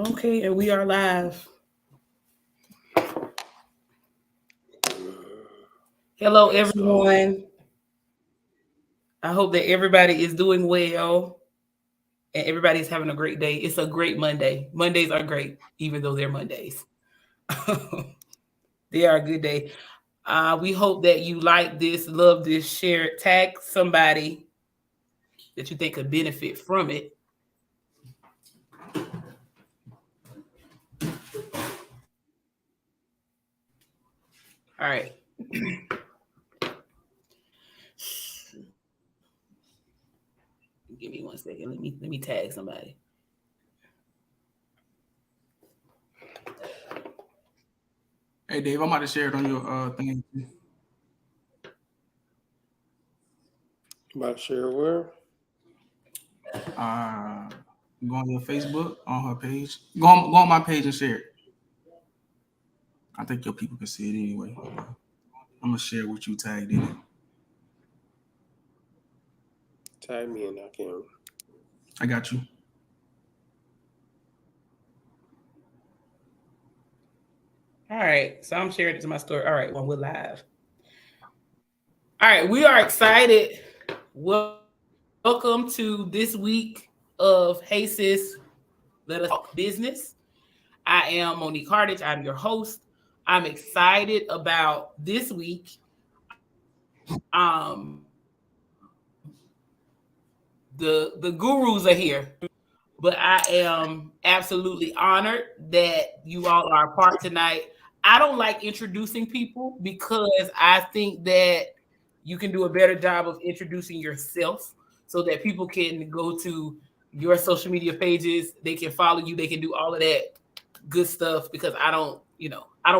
Okay, and we are live. Hello, Let's go. everyone. I hope that everybody is doing well and everybody's having a great day. It's a great Monday. Mondays are great, even though they're Mondays. They are a good day. We hope that you like this, love this, share it, tag somebody that you think could benefit from it. All right. Give me one second. Let me tag somebody. Hey Dave, I'm about to share it on your thing. I'm about to share where? Uh, go on your Facebook on her page. Go on my page and share it. I think your people can see it anyway. I'm gonna share what you tagged in it. Tag me and I can. I got you. All right. So I'm sharing it to my story. All right. Well, we're live. All right. We are excited. Welcome to this week of Hey Sis, Let Us Talk Business. I am Monique Hardage. I'm your host. I'm excited about this week. The gurus are here, but I am absolutely honored that you all are a part tonight. I don't like introducing people because I think that you can do a better job of introducing yourself so that people can go to your social media pages, they can follow you, they can do all of that good stuff because I don't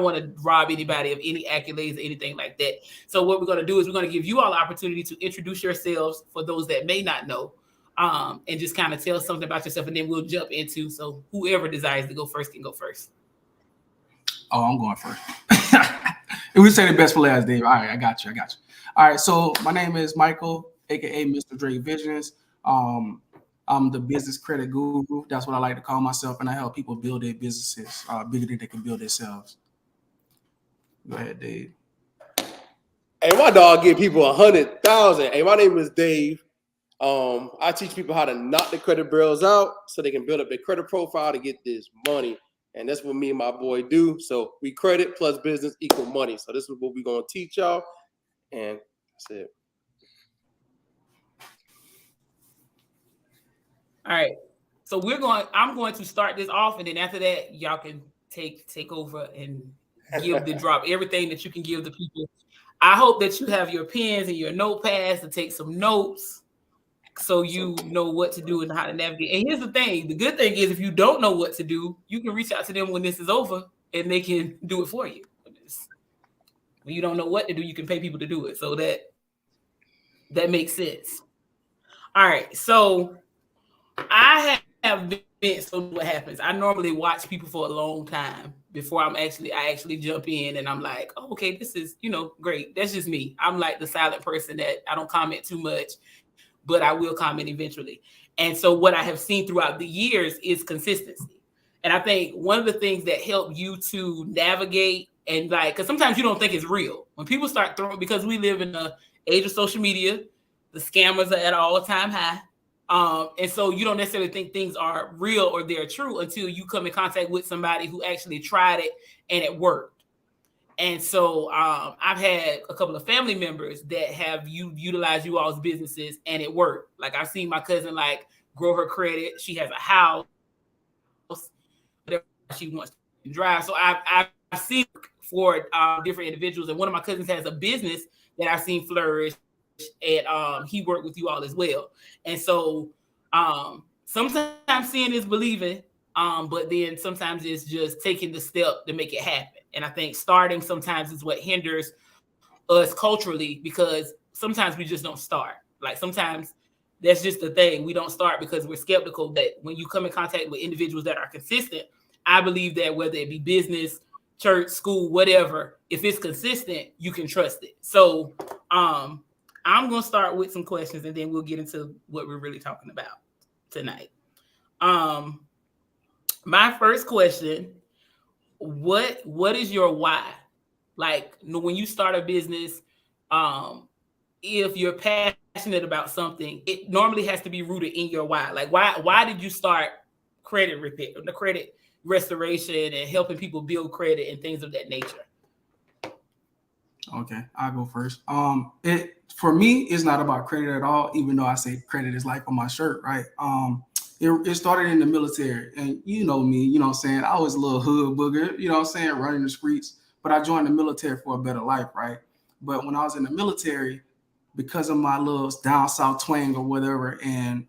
want to rob anybody of any accolades or anything like that. So what we're going to do is we're going to give you all the opportunity to introduce yourselves for those that may not know, and just kind of tell something about yourself, and then we'll jump into, so whoever desires to go first can go first. Oh, I'm going first. And we say the best for last, Dave. All right, I got you. All right, so my name is Michael, aka Mr. Dre Visions. I'm the business credit guru. That's what I like to call myself, and I help people build their businesses bigger than they can build themselves. Go ahead, Dave. Hey, my dog give people 100,000. Hey, my name is Dave. I teach people how to knock the credit bureaus out so they can build up their credit profile to get this money. And that's what me and my boy do. So we credit plus business equal money. So this is what we're gonna teach y'all. And that's it. All right. So I'm going to start this off, and then after that, y'all can take over and give the drop everything that you can give the people. I hope that you have your pens and your notepads to take some notes so you know what to do and how to navigate. And here's the thing. The good thing is if you don't know what to do, you can reach out to them when this is over and they can do it for you. When you don't know what to do, you can pay people to do it. So that makes sense. All right. So I have been, so what happens. I normally watch people for a long time before I actually jump in, and I'm like, oh, okay, this is, great. That's just me. I'm like the silent person that I don't comment too much, but I will comment eventually. And so what I have seen throughout the years is consistency. And I think one of the things that help you to navigate and like, because sometimes you don't think it's real. When people start throwing, because we live in the age of social media, the scammers are at an all-time high. And so you don't necessarily think things are real or they're true until you come in contact with somebody who actually tried it and it worked. And so I've had a couple of family members that have utilized you all's businesses and it worked. Like I've seen my cousin like grow her credit. She has a house, whatever she wants to drive. So I've seen for different individuals. And one of my cousins has a business that I've seen flourish, and he worked with you all as well. And so sometimes seeing is believing, but then sometimes it's just taking the step to make it happen. And I think starting sometimes is what hinders us culturally, because sometimes we just don't start. Like sometimes that's just the thing. We don't start because we're skeptical. That when you come in contact with individuals that are consistent, I believe that whether it be business, church, school, whatever, if it's consistent, you can trust it. So I'm going to start with some questions and then we'll get into what we're really talking about tonight. My first question, what is your why? Like when you start a business, if you're passionate about something, it normally has to be rooted in your why. Like why did you start credit repair, the credit restoration and helping people build credit and things of that nature? Okay, I'll go first. It for me, it's not about credit at all, even though I say credit is life on my shirt, right? It started in the military, and you know me, you know what I'm saying? I was a little hood booger, you know what I'm saying, running the streets, but I joined the military for a better life, right? But when I was in the military, because of my little down south twang or whatever, and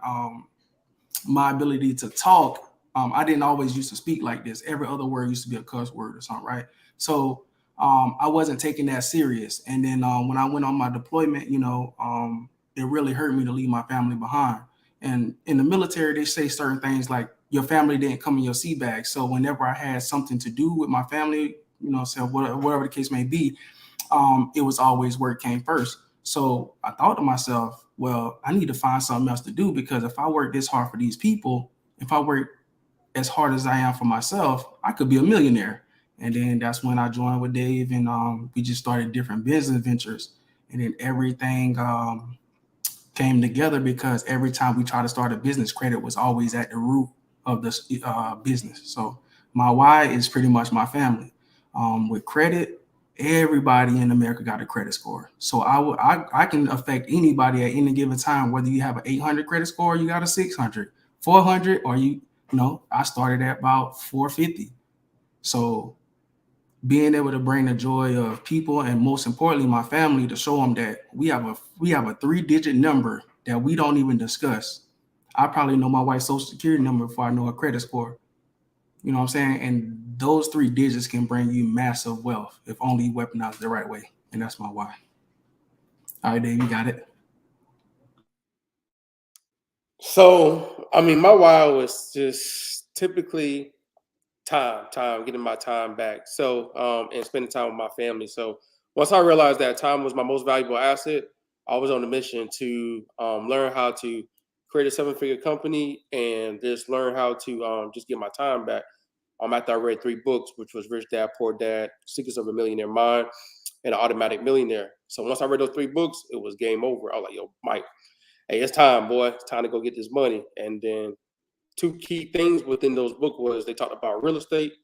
my ability to talk, I didn't always used to speak like this. Every other word used to be a cuss word or something, right? So I wasn't taking that serious. And then when I went on my deployment, it really hurt me to leave my family behind. And in the military, they say certain things like your family didn't come in your sea bag. So whenever I had something to do with my family, so whatever the case may be, it was always work came first. So I thought to myself, well, I need to find something else to do, because if I work this hard for these people, if I work as hard as I am for myself, I could be a millionaire. And then that's when I joined with Dave, and we just started different business ventures. And then everything came together, because every time we try to start a business, credit was always at the root of the business. So my why is pretty much my family. With credit, everybody in America got a credit score. So I can affect anybody at any given time, whether you have an 800 credit score, you got a 600, 400, or I started at about 450. So being able to bring the joy of people, and most importantly, my family, to show them that we have a 3-digit number that we don't even discuss. I probably know my wife's social security number before I know her credit score. You know what I'm saying? And those 3 digits can bring you massive wealth if only weaponized the right way. And that's my why. All right, Dave, you got it. So, my why was just typically time, getting my time back. So, and spending time with my family. So once I realized that time was my most valuable asset, I was on a mission to learn how to create a 7-figure company and just learn how to just get my time back. After I read 3 books, which was Rich Dad, Poor Dad, Secrets of a Millionaire Mind, and Automatic Millionaire. So once I read those 3 books, it was game over. I was like, yo, Mike, hey, it's time, boy. It's time to go get this money. And then 2 key things within those books was they talked about real estate,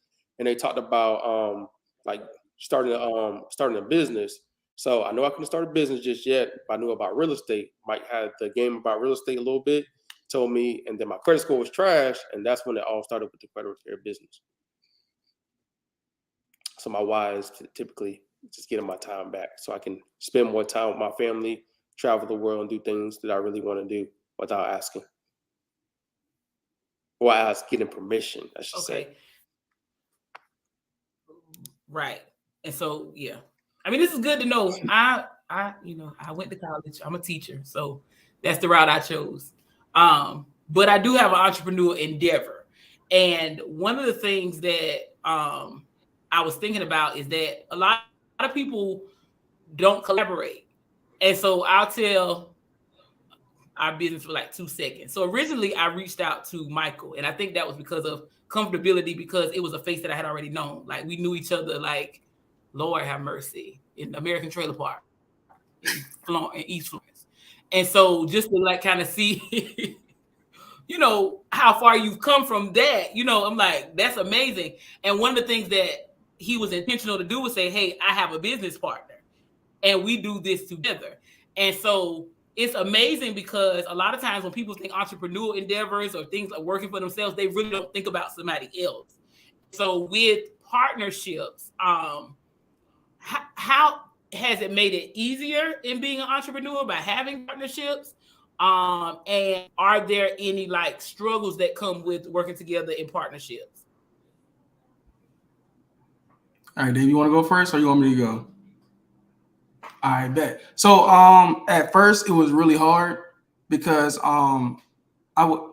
and they talked about like starting a business. So I know I couldn't start a business just yet, but I knew about real estate. Mike had the game about real estate a little bit, told me, and then my credit score was trash, and that's when it all started with the credit repair business. So my why is typically just getting my time back so I can spend more time with my family, travel the world, and do things that I really want to do without asking. Or getting permission, I should say. Right. And so, yeah. This is good to know. I went to college. I'm a teacher, so that's the route I chose. But I do have an entrepreneur endeavor. And one of the things that I was thinking about is that a lot of people don't collaborate. And so I'll tell our business for like 2 seconds. So originally I reached out to Michael, and I think that was because of comfortability, because it was a face that I had already known. Like we knew each other, like Lord have mercy, in American Trailer Park in East Florence. And so just to like kind of see, how far you've come from that, I'm like, that's amazing. And one of the things that he was intentional to do was say, hey, I have a business partner and we do this together. And so it's amazing, because a lot of times when people think entrepreneurial endeavors or things like working for themselves, they really don't think about somebody else. So with partnerships, how has it made it easier in being an entrepreneur by having partnerships? And are there any like struggles that come with working together in partnerships? All right, Dave, you want to go first, or you want me to go? I bet. So at first it was really hard, because my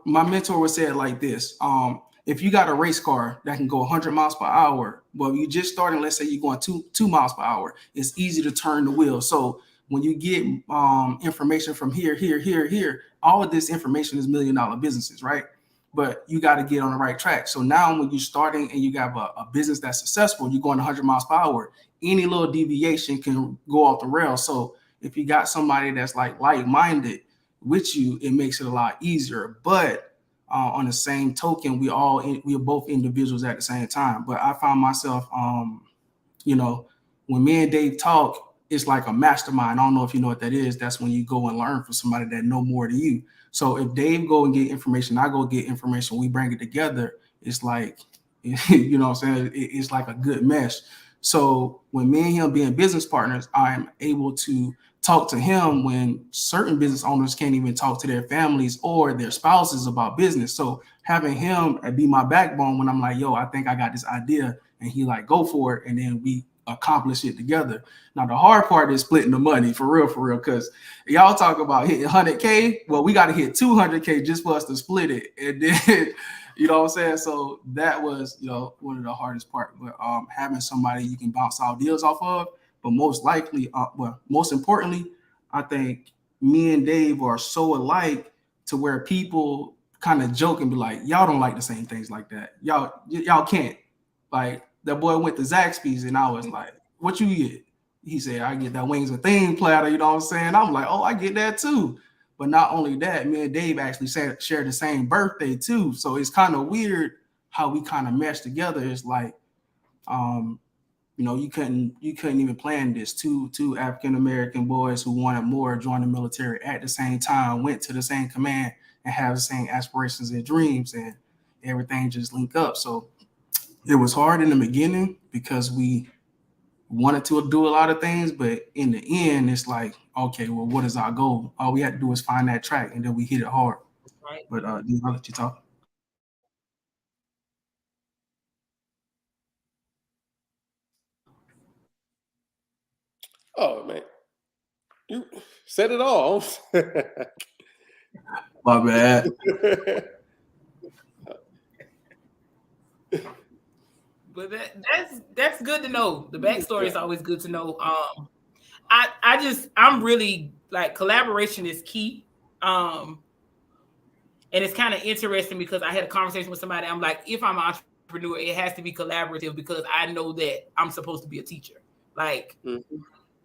mentor would say it like this. If you got a race car that can go 100 miles per hour, but you just starting, let's say you're going 2 miles per hour, it's easy to turn the wheel. So when you get information from here, all of this information is $1 million businesses, right? but you got to get on the right track. So now when you're starting and you have a business that's successful, you're going 100 miles per hour, any little deviation can go off the rails. So if you got somebody that's like-minded with you, it makes it a lot easier. But on the same token, we are both individuals at the same time. But I found myself, when me and Dave talk, it's like a mastermind. I don't know if you know what that is. That's when you go and learn from somebody that know more than you. So if Dave go and get information, I go get information, we bring it together. It's like, you know what I'm saying? It's like a good mesh. So when me and him being business partners, I'm able to talk to him when certain business owners can't even talk to their families or their spouses about business. So having him be my backbone when I'm like, yo, I think I got this idea, and he like, go for it. And then we accomplish it together. Now, the hard part is splitting the money for real, because y'all talk about hitting 100K. Well, we got to hit 200K just for us to split it. And then, you know what I'm saying? So that was, one of the hardest part. But having somebody you can bounce out deals off of, but most importantly, I think me and Dave are so alike to where people kind of joke and be like, y'all don't like the same things like that. Y'all can't. Like, that boy went to Zaxby's and I was like, what you get? He said, I get that wings and thing platter, you know what I'm saying? I'm like, oh, I get that too. But not only that, me and Dave actually share the same birthday too. So it's kind of weird how we kind of mesh together. It's like, you couldn't even plan this. Two African-American boys who wanted more joined the military at the same time, went to the same command and have the same aspirations and dreams, and everything just linked up. So it was hard in the beginning because we wanted to do a lot of things, but in the end, it's like, okay, well, what is our goal? All we had to do is find that track, and then we hit it hard. Right. But I'll let you talk. Oh man, you said it all. My bad. But that's good to know. The backstory is always good to know. I'm really like, collaboration is key. And it's kind of interesting because I had a conversation with somebody. I'm like, if I'm an entrepreneur, it has to be collaborative because I know that I'm supposed to be a teacher. Like,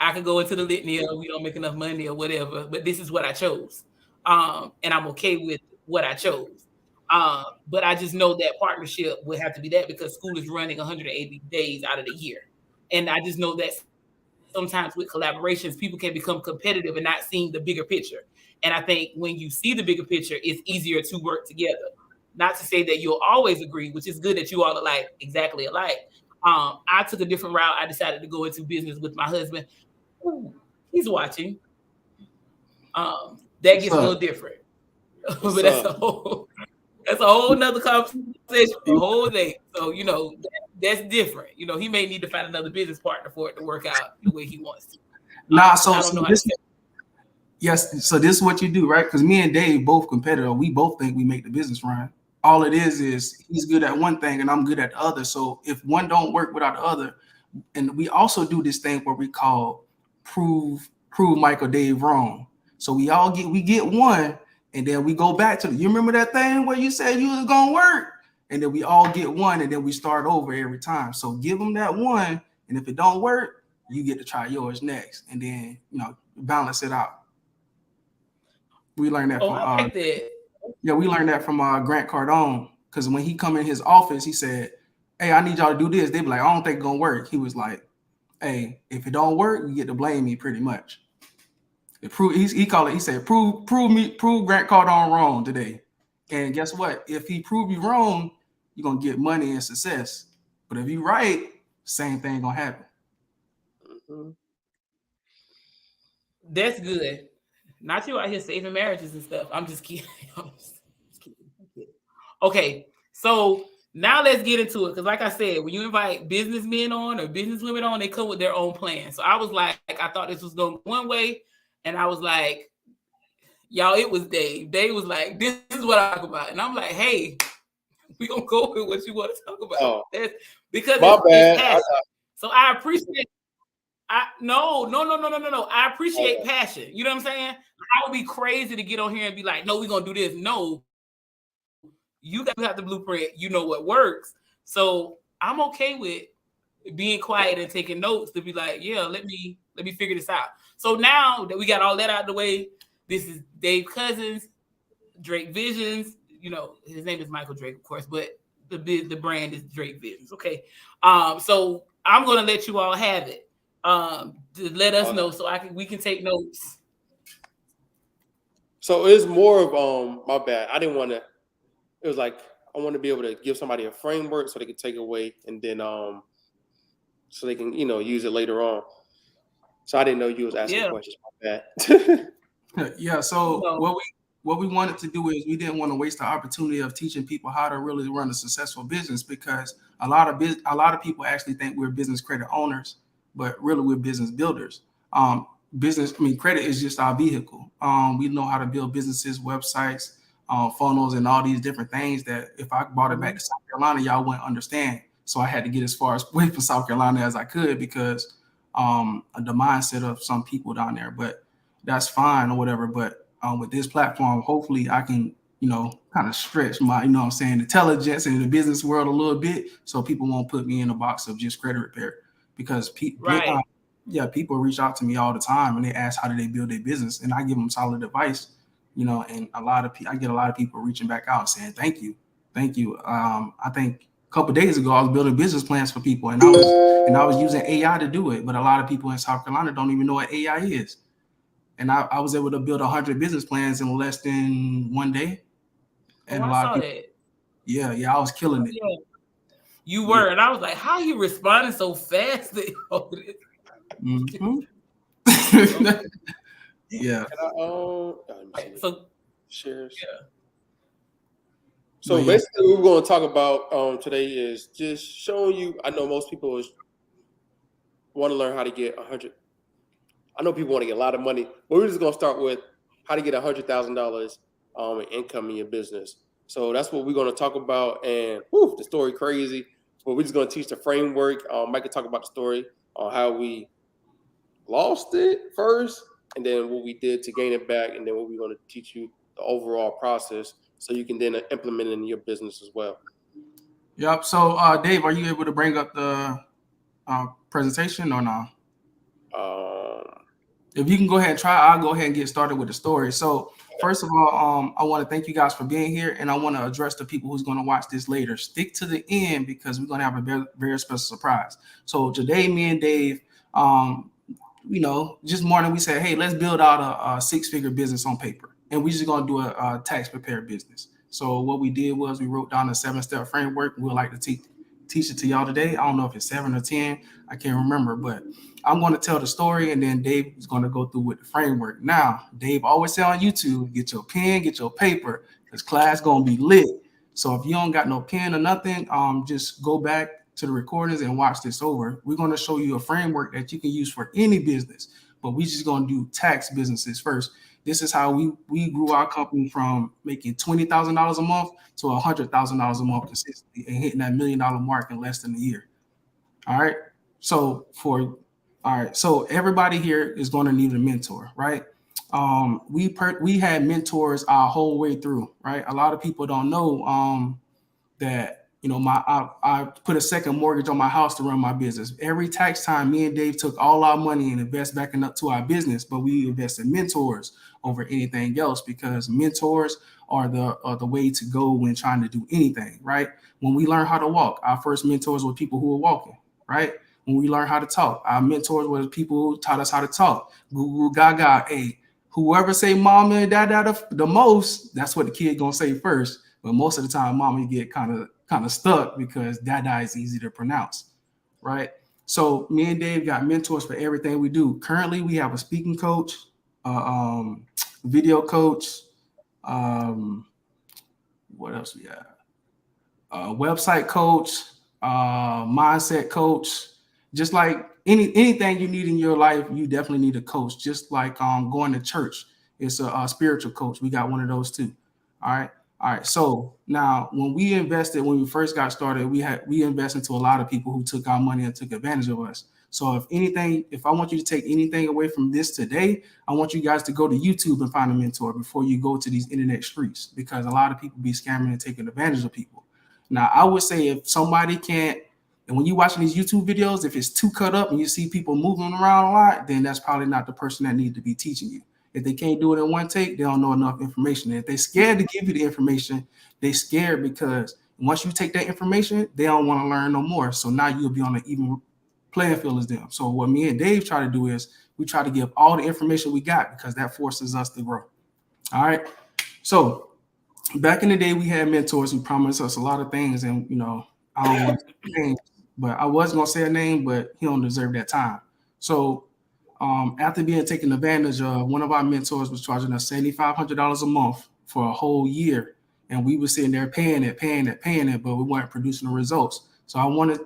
I could go into the litany of we don't make enough money or whatever, but this is what I chose. And I'm okay with what I chose. But I just know that partnership would have to be that because school is running 180 days out of the year. And I just know that sometimes with collaborations, people can become competitive and not seeing the bigger picture. And I think when you see the bigger picture, it's easier to work together. Not to say that you'll always agree, which is good that you all are like exactly alike. I took a different route. I decided to go into business with my husband. Ooh, he's watching. That gets a little different. But that's a whole nother conversation for a whole day. So, that's different. He may need to find another business partner for it to work out the way he wants to. Yes. So this is what you do, right? Because me and Dave both competitive. We both think we make the business run. All it is he's good at one thing and I'm good at the other. So if one don't work without the other, and we also do this thing where we call prove Michael Dave wrong. So we get one. And then we go back to you remember that thing where you said you was gonna work, and then we all get one, and then we start over every time. So give them that one, and if it don't work, you get to try yours next, and then balance it out. We learned that from we learned that from Grant Cardone, because when he come in his office, he said, "Hey, I need y'all to do this." They be like, "I don't think it's gonna work." He was like, "Hey, if it don't work, you get to blame me pretty much." He said, prove Grant Cardone wrong today. And guess what? If he prove you wrong, you're gonna get money and success. But if you right, same thing gonna happen. That's good. Not you out here saving marriages and stuff. I'm just kidding. Okay, so now let's get into it. Because like I said, when you invite businessmen on or businesswomen on, they come with their own plan. So I was like, I thought this was going one way. And I was like, y'all, it was Dave. Dave was like, this is what I talk about. And I'm like, hey, we're going to go with what you want to talk about. Oh, because it's passion. So I appreciate No. I appreciate passion. You know what I'm saying? I would be crazy to get on here and be like, no, we're going to do this. No. You have the blueprint. You know what works. So I'm okay with being quiet and taking notes to be like, yeah, let me figure this out. So now that we got all that out of the way, this is Dave Cousins, Drake Visions. You know, his name is Michael Drake, of course, but the brand is Drake Visions. Okay. So I'm gonna let you all have it. To let us know so we can take notes. So it's more of my bad. I didn't want to. It was like I want to be able to give somebody a framework so they can take away and then so they can use it later on. So I didn't know you was asking questions about that. Yeah. So what we wanted to do is we didn't want to waste the opportunity of teaching people how to really run a successful business, because a lot of people actually think we're business credit owners, but really we're business builders. Credit is just our vehicle. We know how to build businesses, websites, funnels, and all these different things that if I brought it back to South Carolina, y'all wouldn't understand. So I had to get as far away from South Carolina as I could because the mindset of some people down there, but that's fine or whatever. But with this platform, hopefully I can, kind of stretch my, intelligence in the business world a little bit so people won't put me in a box of just credit repair, because people reach out to me all the time and they ask how do they build their business, and I give them solid advice, and I get a lot of people reaching back out saying thank you. I think a couple of days ago I was building business plans for people, and I was using AI to do it, but a lot of people in South Carolina don't even know what AI is, and I was able to build 100 business plans in less than one day. And I saw that. Yeah, I was killing it. Yeah. You were, and I was like, "How you responding so fast?" Mm-hmm. Yeah. So shares. Yeah. So basically, what we're going to talk about today is just showing you. I know most people want to learn how to get 100. I know people want to get a lot of money, but we're just going to start with how to get $100,000 in income in your business. So that's what we're going to talk about. And the story crazy, but we're just going to teach the framework. Mike can talk about the story on how we lost it first, and then what we did to gain it back, and then what we're going to teach you the overall process so you can then implement it in your business as well. Yep. So, Dave, are you able to bring up the presentation or not? If you can go ahead and try, I'll go ahead and get started with the story. So first of all, I want to thank you guys for being here, and I want to address the people who's going to watch this later. Stick to the end because we're going to have a very, very special surprise. So today, me and Dave, just morning we said, hey, let's build out a 6-figure business on paper, and we're just going to do a tax prepared business. So what we did was we wrote down a 7-step framework. We'd like to teach it to y'all today. I don't know if it's 7 or 10. I can't remember, but I'm going to tell the story, and then Dave is going to go through with the framework. Now, Dave always say on YouTube, get your pen, get your paper, because class going to be lit. So if you don't got no pen or nothing, just go back to the recordings and watch this over. We're going to show you a framework that you can use for any business, but we just going to do tax businesses first. This is how we grew our company from making $20,000 a month to $100,000 a month consistently and hitting that $1 million mark in less than a year. All right. So everybody here is going to need a mentor, right? We had mentors our whole way through, right? A lot of people don't know that I put a second mortgage on my house to run my business. Every tax time, me and Dave took all our money and invest back up to our business, but we invested in mentors over anything else because mentors are the way to go when trying to do anything, right? When we learn how to walk, our first mentors were people who were walking, right? When we learn how to talk, our mentors were the people who taught us how to talk. Goo gaga, hey, whoever say mama and dada the most, that's what the kid gonna say first. But most of the time, mama get kind of stuck because dada is easy to pronounce, right? So me and Dave got mentors for everything we do. Currently, we have a speaking coach, video coach. What else we have? Website coach, mindset coach. Just like anything you need in your life, you definitely need a coach. Just like going to church, it's a spiritual coach. We got one of those too. All right. So now, when we first got started, we invested into a lot of people who took our money and took advantage of us. So if I want you to take anything away from this today, I want you guys to go to YouTube and find a mentor before you go to these internet streets, because a lot of people be scamming and taking advantage of people. Now, I would say if somebody can't, and when you're watching these YouTube videos, if it's too cut up and you see people moving around a lot, then that's probably not the person that needs to be teaching you. If they can't do it in one take, they don't know enough information. And if they're scared to give you the information, they're scared because once you take that information, they don't want to learn no more. So now you'll be on an even playing field as them. So what me and Dave try to do is we try to give all the information we got, because that forces us to grow. All right. So back in the day, we had mentors who promised us a lot of things, and I don't want to say names, but I was gonna say a name, but he don't deserve that time. So after being taken advantage of, one of our mentors was charging us $7,500 a month for a whole year, and we were sitting there paying it, but we weren't producing the results. So I wanted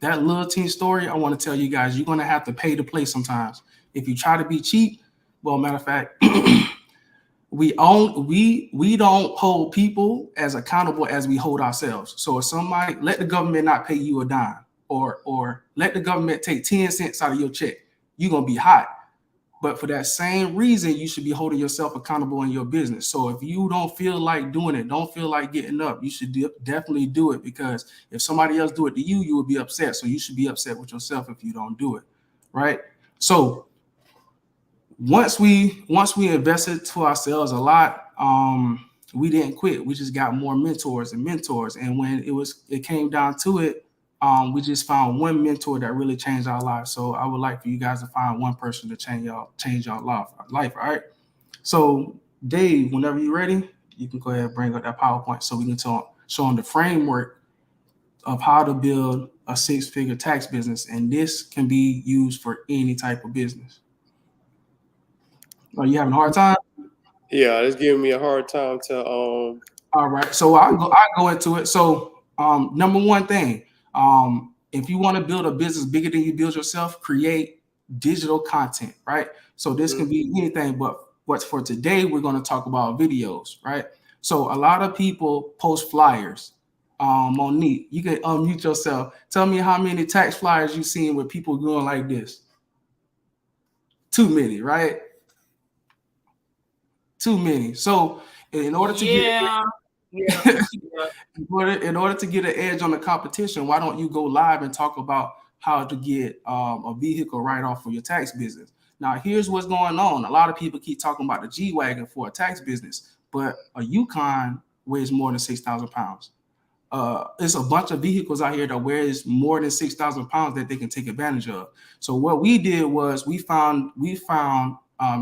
that little teen story. I want to tell you guys, you're gonna have to pay to play sometimes. If you try to be cheap, well, matter of fact, we don't hold people as accountable as we hold ourselves. So if somebody, let the government not pay you a dime, or let the government take 10 cents out of your check, you're gonna be hot. But for that same reason, you should be holding yourself accountable in your business. So if you don't feel like doing it, don't feel like getting up, you should definitely do it, because if somebody else do it to you, you will be upset. So you should be upset with yourself if you don't do it, right? So once we invested to ourselves a lot, we didn't quit. We just got more mentors. And when it came down to it, we just found one mentor that really changed our lives. So I would like for you guys to find one person to change your life. All right. So Dave, whenever you're ready, you can go ahead and bring up that PowerPoint so we can show them the framework of how to build a 6-figure tax business. And this can be used for any type of business. Are you having a hard time? Yeah, it's giving me a hard time to All right. So I'll go into it. So number one thing, if you want to build a business bigger than you build yourself, create digital content, right? So this can be anything, but for today, we're going to talk about videos, right? So a lot of people post flyers. Monique, you can unmute yourself. Tell me how many tax flyers you've seen with people going like this. Too many, right? Too many. So in order to in order to get an edge on the competition, why don't you go live and talk about how to get a vehicle write-off for your tax business? Now, here's what's going on. A lot of people keep talking about the G-Wagon for a tax business, but a Yukon weighs more than 6,000 pounds. There's a bunch of vehicles out here that weighs more than 6,000 pounds that they can take advantage of. So what we did was we found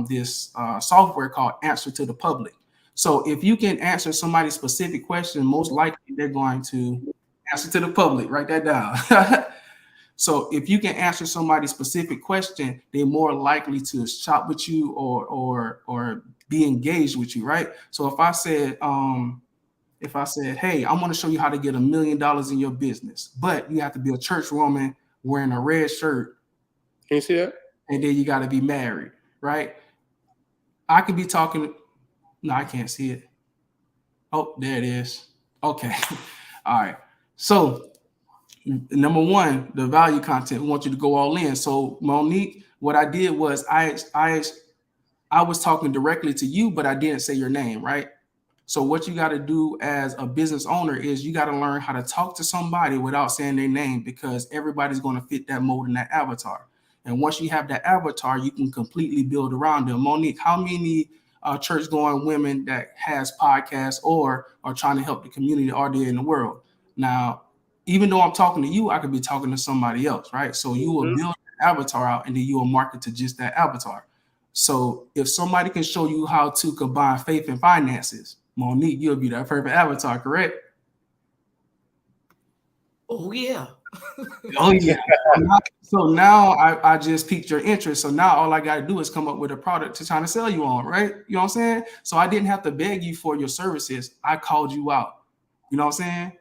this software called Answer to the Public. So if you can answer somebody's specific question, most likely they're going to answer to the public. Write that down. So if you can answer somebody's specific question, they're more likely to shop with you or be engaged with you, right? So if I said, hey, I'm going to show you how to get $1 million in your business, but you have to be a church woman wearing a red shirt. Can you see that? And then you got to be married, right? I could be talking. No, I can't see it. Oh, there it is. Okay. All right. So number one, the value content. We want you to go all in. So Monique, what I did was I was talking directly to you, but I didn't say your name, right? So what you got to do as a business owner is you got to learn how to talk to somebody without saying their name, because everybody's going to fit that mold and that avatar. And once you have that avatar, you can completely build around them. Monique, how many church-going women that has podcasts or are trying to help the community are there in the world? Now, even though I'm talking to you, I could be talking to somebody else, right? So you will build an avatar out, and then you will market to just that avatar. So if somebody can show you how to combine faith and finances, Monique, you'll be that perfect avatar, correct? Oh, yeah. Oh, yeah. So now I just piqued your interest. So now all I got to do is come up with a product to try to sell you on, right? You know what I'm saying? So I didn't have to beg you for your services. I called you out. You know what I'm saying?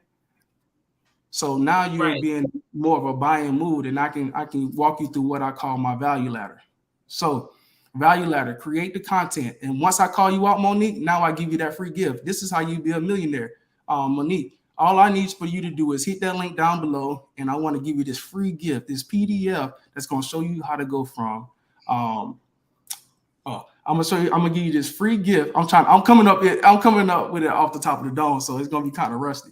So now you're being more of a buying mood, and I can walk you through what I call my value ladder. So value ladder, create the content. And once I call you out, Monique, now I give you that free gift. This is how you be a millionaire. Monique, all I need for you to do is hit that link down below, and I want to give you this free gift, this PDF that's going to show you how to go from I'm gonna show you. I'm gonna give you this free gift. I'm coming up with it off the top of the dome, so it's gonna be kind of rusty,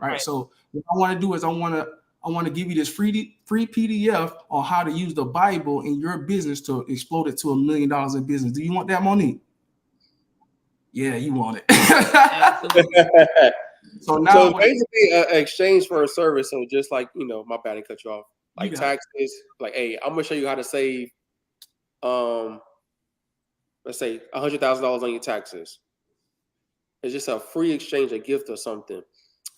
right? So what I want to do is I want to give you this free PDF on how to use the Bible in your business to explode it to $1 million in business. Do you want that, Monique? Yeah, you want it. So now, so basically, exchange for a service. So just like my bad, I cut you off. Like taxes. Like, hey, I'm gonna show you how to save. Let's say $100,000 on your taxes. It's just a free exchange, a gift or something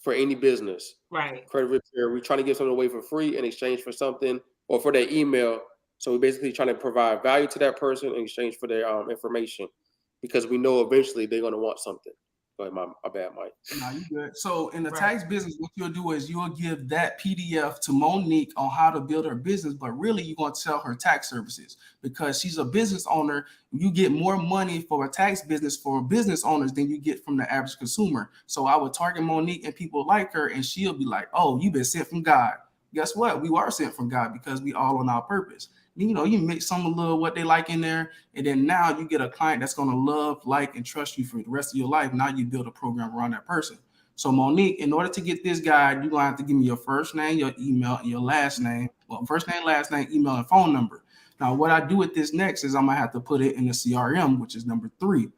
for any business. Right. Credit repair. We're trying to give something away for free in exchange for something or for their email. So we're basically trying to provide value to that person in exchange for their information, because we know eventually they're going to want something. Go ahead, my bad, Mike. No, you good. So in the tax business, what you'll do is you'll give that PDF to Monique on how to build her business, but really you're going to sell her tax services because she's a business owner. You get more money for a tax business for business owners than you get from the average consumer. So I would target Monique and people like her, and she'll be like, oh, you've been sent from God. Guess what? We are sent from God because we all on our purpose. You mix some a little what they like in there, and then now you get a client that's going to love, like, and trust you for the rest of your life. Now you build a program around that person. So Monique, in order to get this guy, you're going to have to give me your first name, your email, and your last name. Well, first name, last name, email, and phone number. Now, what I do with this next is I'm going to have to put it in the CRM, which is number 3.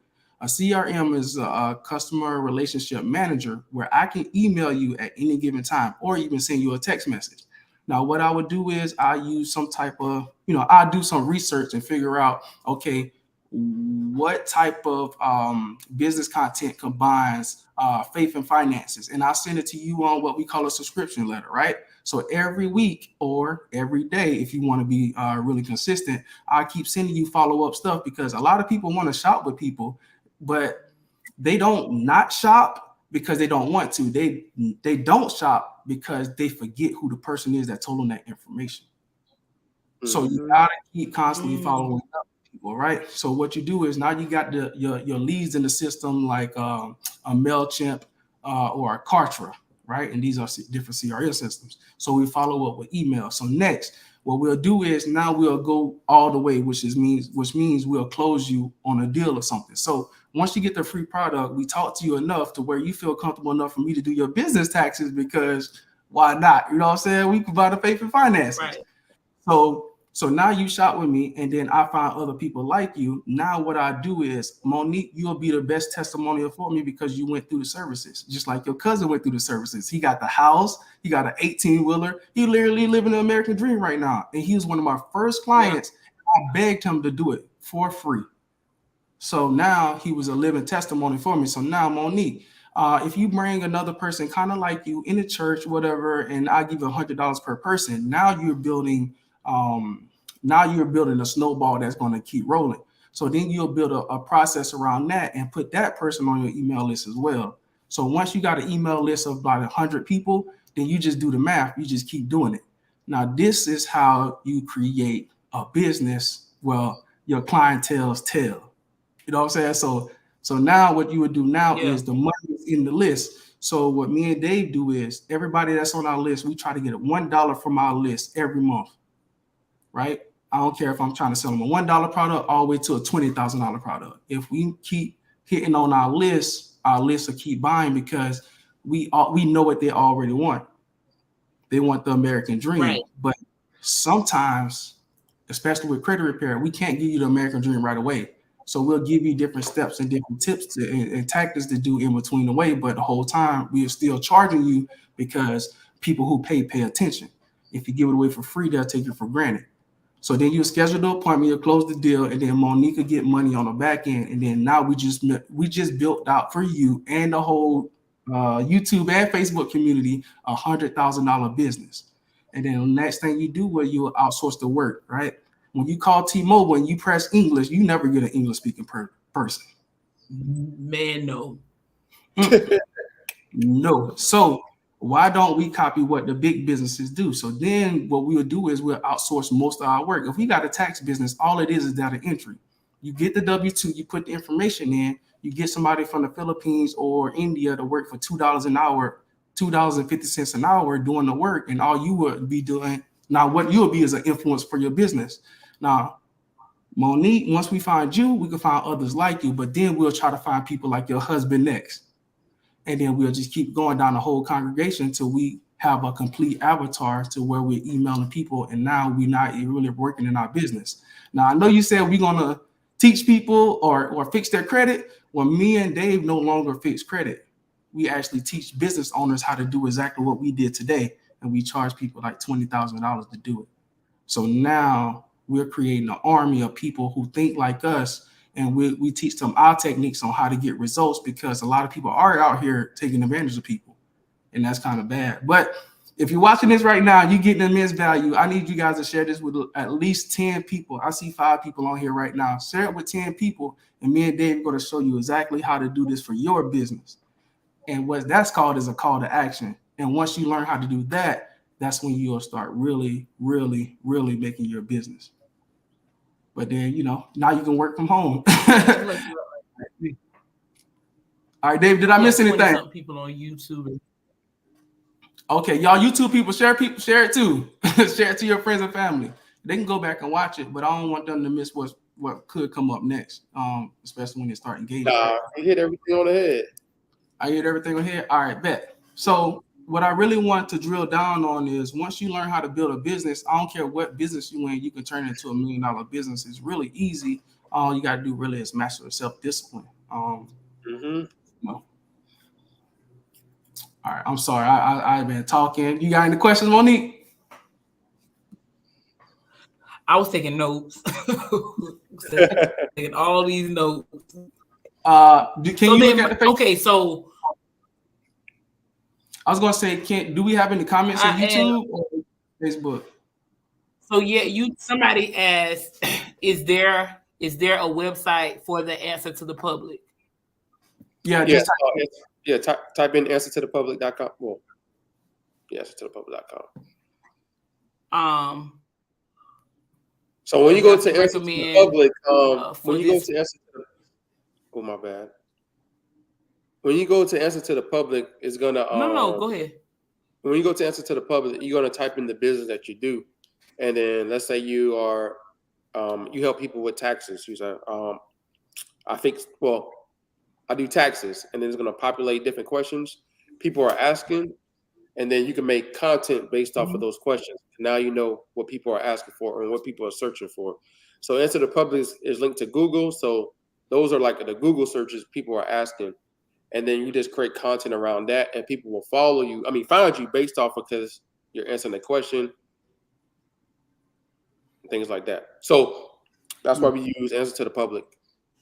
A CRM is a customer relationship manager where I can email you at any given time or even send you a text message. Now, what I would do is I use some type of, I do some research and figure out, okay, what type of business content combines faith and finances. And I'll send it to you on what we call a subscription letter, right? So every week or every day, if you want to be really consistent, I keep sending you follow-up stuff because a lot of people want to shop with people, but they don't not shop because they don't want to. They don't shop because they forget who the person is that told them that information. Mm-hmm. So you gotta keep constantly following up people, right? So what you do is now you got your leads in the system like a MailChimp or a Kartra, right? And these are different CRM systems. So we follow up with email. So next, what we'll do is now we'll go all the way, which means we'll close you on a deal or something. So once you get the free product, we talk to you enough to where you feel comfortable enough for me to do your business taxes, because why not? You know what I'm saying? We provide the faith and finances. Right. So now you shop with me, and then I find other people like you. Now what I do is, Monique, you'll be the best testimonial for me because you went through the services, just like your cousin went through the services. He got the house, he got an 18-wheeler. He literally living the American dream right now. And he was one of my first clients. Yeah. I begged him to do it for free. So now he was a living testimony for me. So now, Monique, if you bring another person kind of like you in the church, whatever, and I give you $100 per person, now you're building a snowball that's going to keep rolling. So then you'll build a process around that and put that person on your email list as well. So once you got an email list of about 100 people, then you just do the math. You just keep doing it. Now, this is how you create a business. Well, your clientele's tell. You know what I'm saying? So now what you would do now is the money is in the list. So what me and Dave do is everybody that's on our list, we try to get $1 from our list every month. Right? I don't care if I'm trying to sell them a $1 product all the way to a $20,000 product. If we keep hitting on our list will keep buying because we know what they already want. They want the American dream. Right. But sometimes, especially with credit repair, we can't give you the American dream right away. So we'll give you different steps and different tips and tactics to do in between the way. But the whole time we are still charging you because people who pay attention. If you give it away for free, they'll take it for granted. So then you schedule the appointment, you close the deal, and then Monique will get money on the back end. And then now we just built out for you and the whole YouTube and Facebook community $100,000 business. And then the next thing you do, where you outsource the work, right? When you call T-Mobile and you press English, you never get an English speaking person. Man, no. No. So why don't we copy what the big businesses do? So then what we would do is we'll outsource most of our work. If we got a tax business, all it is data entry. You get the W-2, you put the information in, you get somebody from the Philippines or India to work for $2 an hour, $2.50 an hour doing the work, and all you would be doing Now, what you'll be is an influence for your business. Now, Monique, once we find you, we can find others like you, but then we'll try to find people like your husband next. And then we'll just keep going down the whole congregation until we have a complete avatar to where we're emailing people, and now we're not really working in our business. Now, I know you said we're going to teach people or fix their credit. Well, me and Dave no longer fix credit. We actually teach business owners how to do exactly what we did today, and we charge people like $20,000 to do it. So now we're creating an army of people who think like us, and we teach them our techniques on how to get results, because a lot of people are out here taking advantage of people, and that's kind of bad. But if you're watching this right now, you're getting immense value. I need you guys to share this with at least 10 people. I see 5 people on here right now. Share it with 10 people, and me and Dave are going to show you exactly how to do this for your business. And what that's called is a call to action. And once you learn how to do that, that's when you'll start really, really, really making your business. But then, now you can work from home. All right, Dave, did I miss anything? Some people on YouTube. Okay, y'all YouTube people, share it too. Share it to your friends and family. They can go back and watch it, but I don't want them to miss what could come up next, especially when they start engaging. Nah, you hit everything on the head. I hit everything on the head. All right, bet. So what I really want to drill down on is, once you learn how to build a business, I don't care what business you in, you can turn it into $1 million business. It's really easy. All you got to do really is master self-discipline. All right, I'm sorry. I've been talking. You got any questions, Monique? I was taking notes. Taking all these notes. Okay, so I was gonna say, do we have any comments on YouTube or Facebook? So yeah, somebody asked, is there a website for the answer to the public? Yeah, type in answertothepublic.com. Well, answertothepublic.com. So when you go to answer to the public, when you go to answer to the, oh my bad. When you go to answer to the public, it's gonna no, go ahead. When you go to answer to the public, you're gonna type in the business that you do, and then let's say you are you help people with taxes. You say I do taxes, and then it's gonna populate different questions people are asking, and then you can make content based off of those questions. Now you know what people are asking for and what people are searching for. So Answer the Public is linked to Google, so those are like the Google searches people are asking. And then you just create content around that, and people will follow you. Find you based off of, because you're answering the question, things like that. So that's why we use Answer to the Public.